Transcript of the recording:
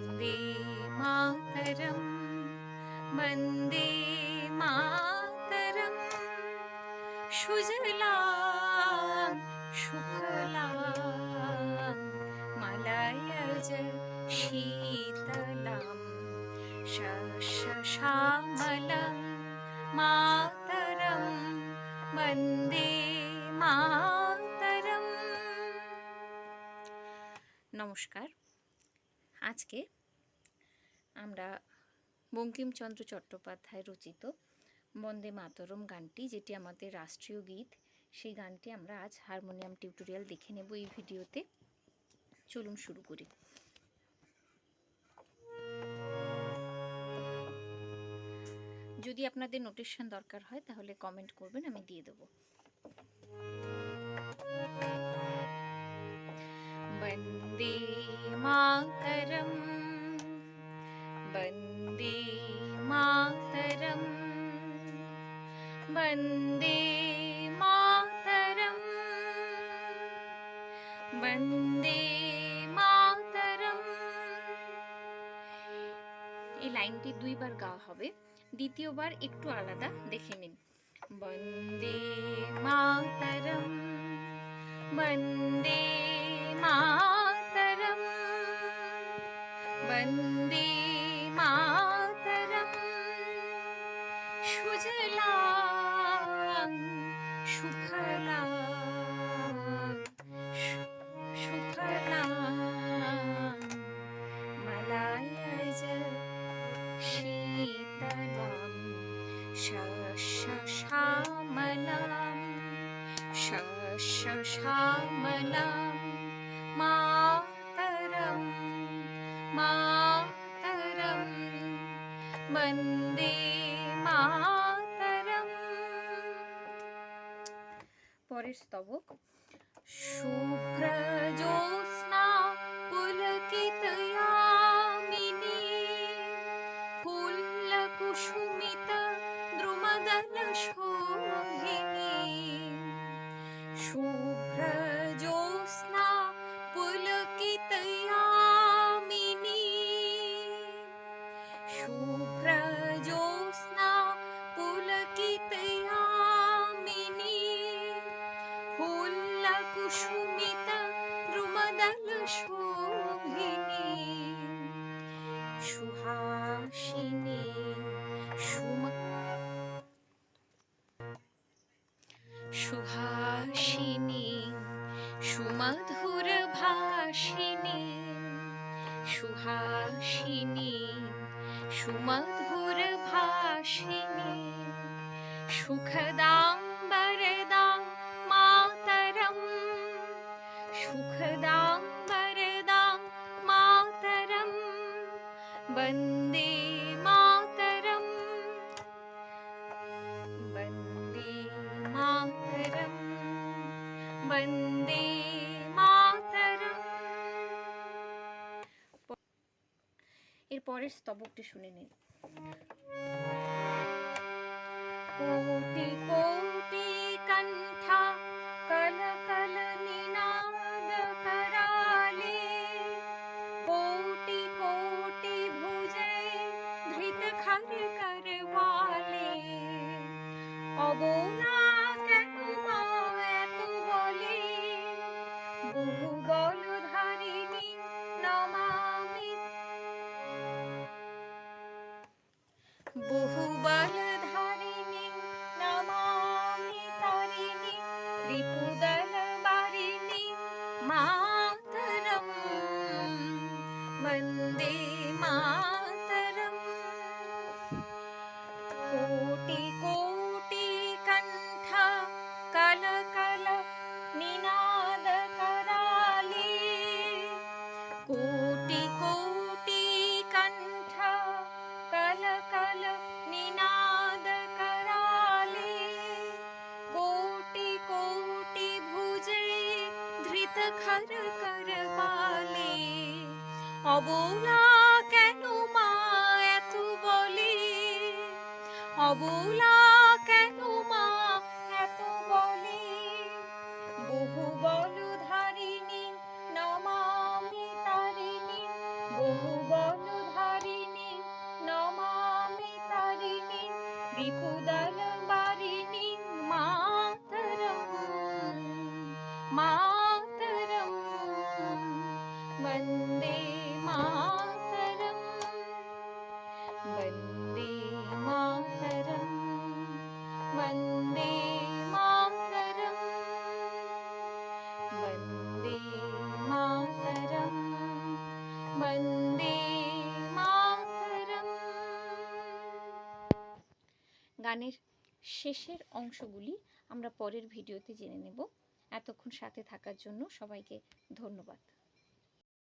वन्दे मातरं वन्दे मातरं सुजलां सुफलां मलयज शीतलां शस्यश्यामलं मातरं वन्दे मातरं। নমস্কার। আজকে আমরা বঙ্কিমচন্দ্র চট্টোপাধ্যায় রচিত বন্দে মাতরম গানটি, যেটি আমাদের রাষ্ট্রীয় গীত, সেই গানটি আমরা আজ হারমোনিয়াম টিউটোরিয়াল দেখে নেব এই ভিডিওতে। চলুন শুরু করি। যদি আপনাদের নোটেশন দরকার হয় তাহলে কমেন্ট করবেন, আমি দিয়ে দেব। वन्दे मातरं वन्दे मातरं वन्दे मातरं वन्दे मातरं। এই লাইনটি দুইবার গাওয়া হবে, দ্বিতীয়বার একটু আলাদা, দেখে নিন। वन्दे मातरं वन्दे मातरं वन्दे मातरं सुजलां सुफलां मलयज शीतलां शस्यश्यामलां शस्यश्यामलां मातरं मातरं वन्दे मातरं। পরের স্তবক। শুভ্রজ্যোৎস্না পুলকিতয়ামিনী ফুল্লকুসুমিত দ্রুমদলশোভিনী শুভ্রজ্যোৎস্না পুলকিতয়ামিনী শুভ্রজ্যোৎস্না পুলকিতয়ামিনী ফুল্লকুসুমিত দ্রুমদলশোভিনী সুহাসিনী সুহাসিনী সুমধুর ভাষিনী সুহাসিনী সুমধুর ভাষিনী সুখদাং বরদাং মাতরম সুখদাং বরদাং মাতরম वन्दे मातरं वन्दे मातरं वन्दे मातरं। এর পরের স্তবকটি শুনে নিন। কোটি কোটি কণ্ঠা কল কল নিনাদ कराले कोटि कोटि भुजे धृत खर करवाले अबोला केन मा एत बोले बहु बल धारिणी नमामि बहु बल धारिणी नमामि तारिणी रिपुदल बारिणी मातरं वन्दे मातरं। कोटि कोटि कण्ठ कल कल निनाद कराले कोटि कोटि कण्ठ कल कल निनाद कराले कोटि कोटि भुजे धृत खर करवाले অবলা কেন মা এত বলে অবলা কেন মা এত বলে বহু বল ধারিণী নমামি তারিণী বহুবলধারিণী নমামি তারিণী রিপুদলবারিণী মাতরম মাতরম বন্দে মাতরম বন্দে মাতরম বন্দে মাতরম বন্দে মাতরম বন্দে মাতরম। গানের শেষের অংশগুলি আমরা পরের ভিডিওতে জেনে নেব। এতক্ষণ সাথে থাকার জন্য সবাইকে ধন্যবাদ।